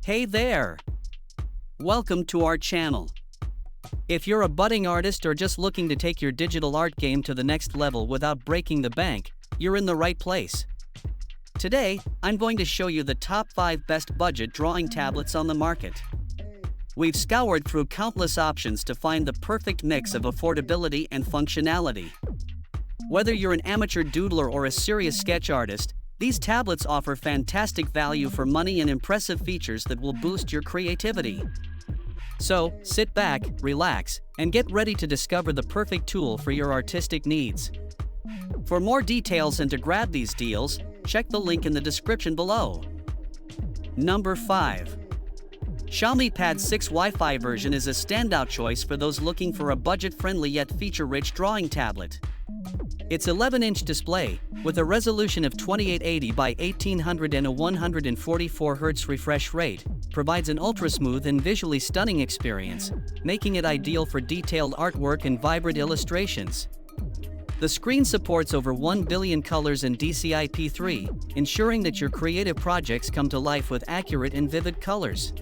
Hey there! Welcome to our channel. If you're a budding artist or just looking to take your digital art game to the next level without breaking the bank, you're in the right place. Today, I'm going to show you the top 5 best budget drawing tablets on the market. We've scoured through countless options to find the perfect mix of affordability and functionality. Whether you're an amateur doodler or a serious sketch artist, these tablets offer fantastic value for money and impressive features that will boost your creativity. So, sit back, relax, and get ready to discover the perfect tool for your artistic needs. For more details and to grab these deals, check the link in the description below. Number 5. Xiaomi Pad 6 Wi-Fi version is a standout choice for those looking for a budget-friendly yet feature-rich drawing tablet. Its 11-inch display, with a resolution of 2880 by 1800 and a 144 Hz refresh rate, provides an ultra-smooth and visually stunning experience, making it ideal for detailed artwork and vibrant illustrations. The screen supports over 1 billion colors in DCI-P3, ensuring that your creative projects come to life with accurate and vivid colors.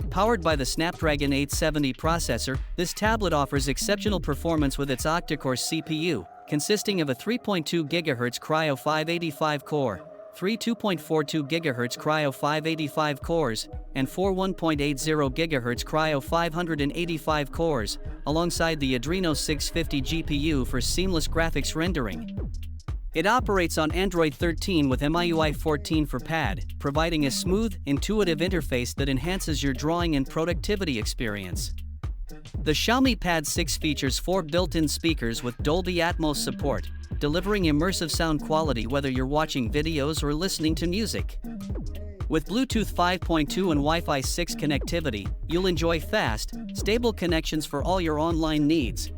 Powered by the Snapdragon 870 processor, this tablet offers exceptional performance with its octa-core CPU, consisting of a 3.2 GHz Kryo 585 core, 3 2.42 GHz Kryo 585 cores, and 4 1.80 GHz Kryo 585 cores, alongside the Adreno 650 GPU for seamless graphics rendering. It operates on Android 13 with MIUI 14 for Pad, providing a smooth, intuitive interface that enhances your drawing and productivity experience. The Xiaomi Pad 6 features 4 built-in speakers with Dolby Atmos support, delivering immersive sound quality whether you're watching videos or listening to music. With Bluetooth 5.2 and Wi-Fi 6 connectivity, you'll enjoy fast, stable connections for all your online needs.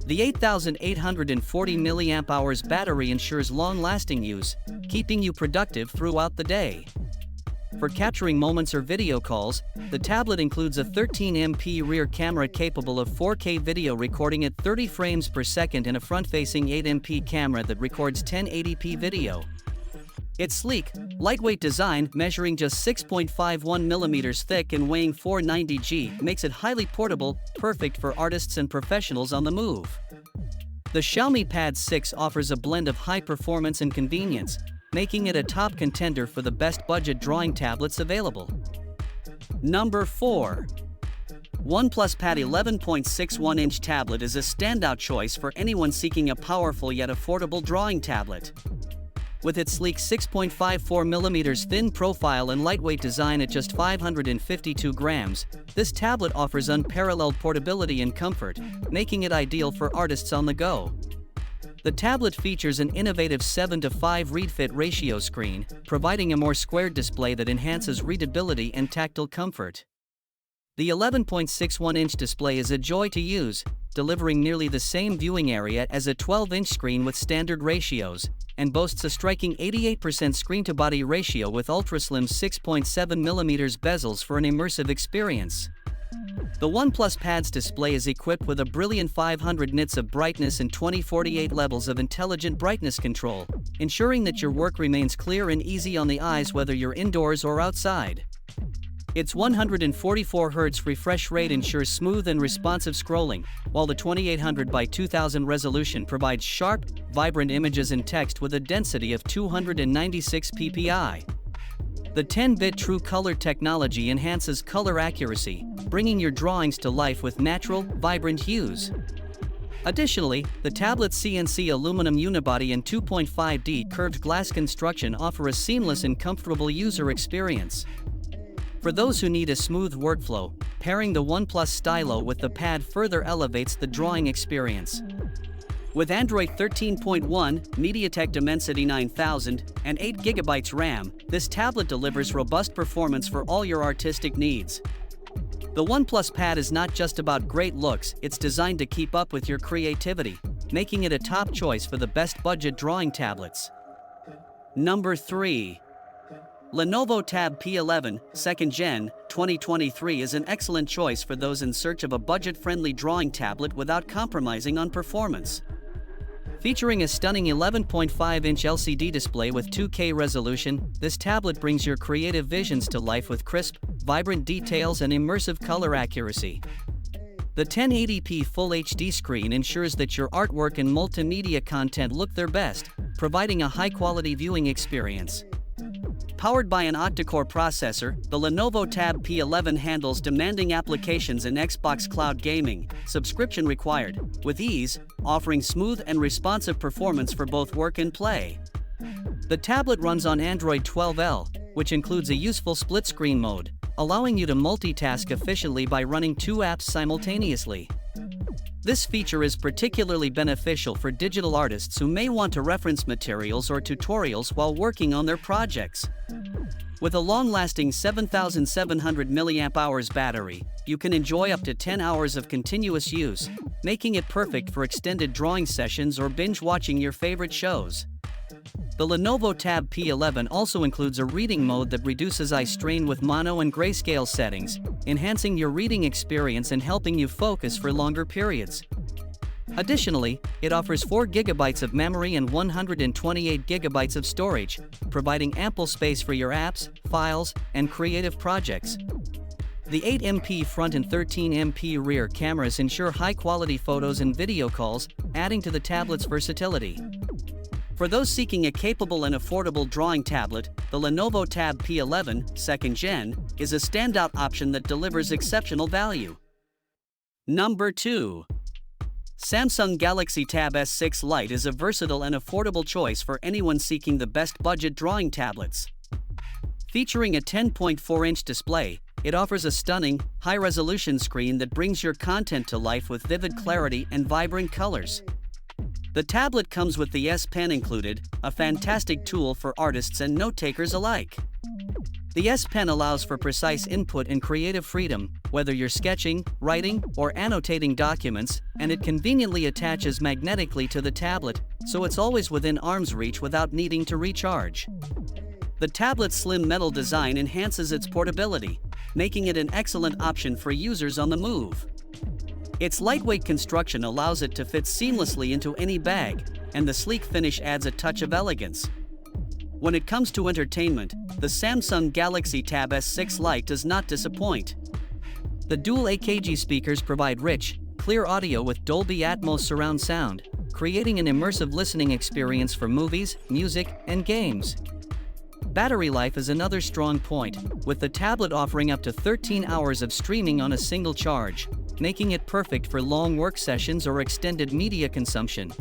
The 8,840 mAh battery ensures long-lasting use, keeping you productive throughout the day. For capturing moments or video calls, the tablet includes a 13MP rear camera capable of 4K video recording at 30 frames per second and a front-facing 8MP camera that records 1080p video. Its sleek, lightweight design, measuring just 6.51mm thick and weighing 490 g, makes it highly portable, perfect for artists and professionals on the move. The Xiaomi Pad 6 offers a blend of high performance and convenience, making it a top contender for the best budget drawing tablets available. Number 4. OnePlus Pad 11.61-inch tablet is a standout choice for anyone seeking a powerful yet affordable drawing tablet. With its sleek 6.54mm thin profile and lightweight design at just 552 grams, this tablet offers unparalleled portability and comfort, making it ideal for artists on the go. The tablet features an innovative 7:5 read-fit ratio screen, providing a more squared display that enhances readability and tactile comfort. The 11.61-inch display is a joy to use, delivering nearly the same viewing area as a 12-inch screen with standard ratios, and boasts a striking 88% screen-to-body ratio with ultra-slim 6.7mm bezels for an immersive experience. The OnePlus Pad's display is equipped with a brilliant 500 nits of brightness and 2048 levels of intelligent brightness control, ensuring that your work remains clear and easy on the eyes whether you're indoors or outside. Its 144 Hz refresh rate ensures smooth and responsive scrolling, while the 2800 by 2000 resolution provides sharp, vibrant images and text with a density of 296 ppi. The 10-bit True Color technology enhances color accuracy, bringing your drawings to life with natural, vibrant hues. Additionally, the tablet's CNC aluminum unibody and 2.5D curved glass construction offer a seamless and comfortable user experience. For those who need a smooth workflow, pairing the OnePlus Stylo with the Pad further elevates the drawing experience. With Android 13.1, MediaTek Dimensity 9000, and 8GB RAM, this tablet delivers robust performance for all your artistic needs. The OnePlus Pad is not just about great looks, it's designed to keep up with your creativity, making it a top choice for the best budget drawing tablets. Number 3. Lenovo Tab P11, 2nd Gen, 2023 is an excellent choice for those in search of a budget-friendly drawing tablet without compromising on performance. Featuring a stunning 11.5-inch LCD display with 2K resolution, this tablet brings your creative visions to life with crisp, vibrant details and immersive color accuracy. The 1080p Full HD screen ensures that your artwork and multimedia content look their best, providing a high-quality viewing experience. Powered by an octa-core processor, the Lenovo Tab P11 handles demanding applications in Xbox cloud gaming, subscription required, with ease, offering smooth and responsive performance for both work and play. The tablet runs on Android 12L, which includes a useful split-screen mode, allowing you to multitask efficiently by running two apps simultaneously. This feature is particularly beneficial for digital artists who may want to reference materials or tutorials while working on their projects. With a long-lasting 7,700 mAh battery, you can enjoy up to 10 hours of continuous use, making it perfect for extended drawing sessions or binge-watching your favorite shows. The Lenovo Tab P11 also includes a reading mode that reduces eye strain with mono and grayscale settings, enhancing your reading experience and helping you focus for longer periods. Additionally, it offers 4 GB of memory and 128 GB of storage, providing ample space for your apps, files, and creative projects. The 8MP front and 13MP rear cameras ensure high-quality photos and video calls, adding to the tablet's versatility. For those seeking a capable and affordable drawing tablet, the Lenovo Tab P11 2nd Gen is a standout option that delivers exceptional value. Number 2. Samsung Galaxy Tab S6 Lite is a versatile and affordable choice for anyone seeking the best budget drawing tablets. Featuring a 10.4-inch display, it offers a stunning, high-resolution screen that brings your content to life with vivid clarity and vibrant colors. The tablet comes with the S Pen included, a fantastic tool for artists and note-takers alike. The S Pen allows for precise input and creative freedom, whether you're sketching, writing, or annotating documents, and it conveniently attaches magnetically to the tablet, so it's always within arm's reach without needing to recharge. The tablet's slim metal design enhances its portability, making it an excellent option for users on the move. Its lightweight construction allows it to fit seamlessly into any bag, and the sleek finish adds a touch of elegance. When it comes to entertainment, the Samsung Galaxy Tab S6 Lite does not disappoint. The dual AKG speakers provide rich, clear audio with Dolby Atmos surround sound, creating an immersive listening experience for movies, music, and games. Battery life is another strong point, with the tablet offering up to 13 hours of streaming on a single charge, making it perfect for long work sessions or extended media consumption.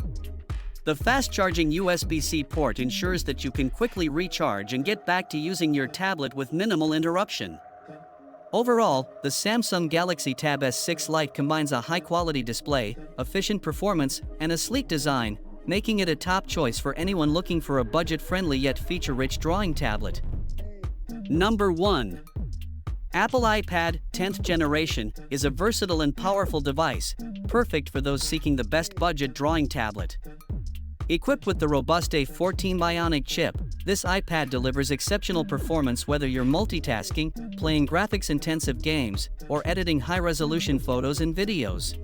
The fast-charging USB-C port ensures that you can quickly recharge and get back to using your tablet with minimal interruption. Overall, the Samsung Galaxy Tab S6 Lite combines a high-quality display, efficient performance, and a sleek design, making it a top choice for anyone looking for a budget-friendly yet feature-rich drawing tablet. Number 1. Apple iPad 10th generation is a versatile and powerful device, perfect for those seeking the best budget drawing tablet. Equipped with the robust A14 Bionic chip, this iPad delivers exceptional performance whether you're multitasking, playing graphics-intensive games, or editing high-resolution photos and videos.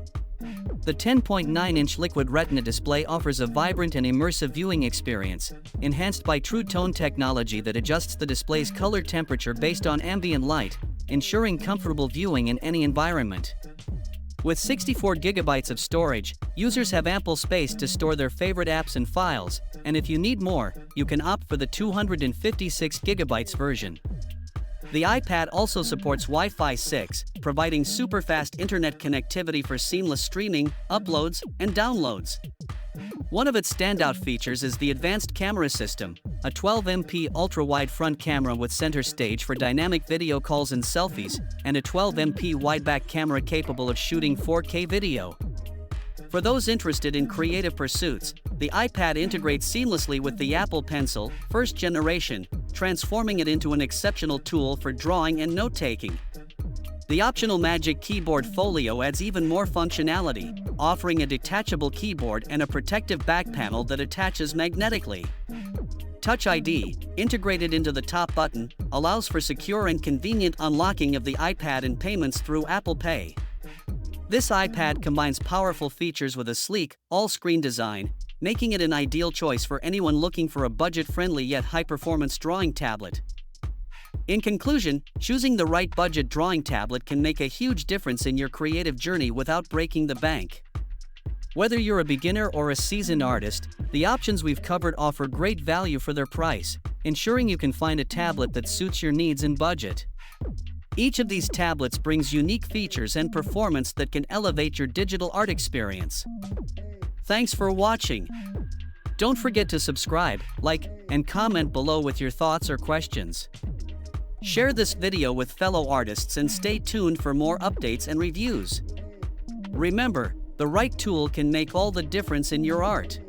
The 10.9-inch Liquid Retina display offers a vibrant and immersive viewing experience, enhanced by True Tone technology that adjusts the display's color temperature based on ambient light, ensuring comfortable viewing in any environment. With 64 GB of storage, users have ample space to store their favorite apps and files, and if you need more, you can opt for the 256 GB version. The iPad also supports Wi-Fi 6, providing super-fast internet connectivity for seamless streaming, uploads, and downloads. One of its standout features is the advanced camera system, a 12MP ultra-wide front camera with center stage for dynamic video calls and selfies, and a 12MP wide-back camera capable of shooting 4K video. For those interested in creative pursuits, the iPad integrates seamlessly with the Apple Pencil, first generation, transforming it into an exceptional tool for drawing and note-taking. The optional Magic Keyboard Folio adds even more functionality, offering a detachable keyboard and a protective back panel that attaches magnetically. Touch ID, integrated into the top button, allows for secure and convenient unlocking of the iPad and payments through Apple Pay. This iPad combines powerful features with a sleek, all-screen design, making it an ideal choice for anyone looking for a budget-friendly yet high-performance drawing tablet. In conclusion, choosing the right budget drawing tablet can make a huge difference in your creative journey without breaking the bank. Whether you're a beginner or a seasoned artist, the options we've covered offer great value for their price, ensuring you can find a tablet that suits your needs and budget. Each of these tablets brings unique features and performance that can elevate your digital art experience. Thanks for watching. Don't forget to subscribe, like, and comment below with your thoughts or questions. Share this video with fellow artists and stay tuned for more updates and reviews. Remember, the right tool can make all the difference in your art.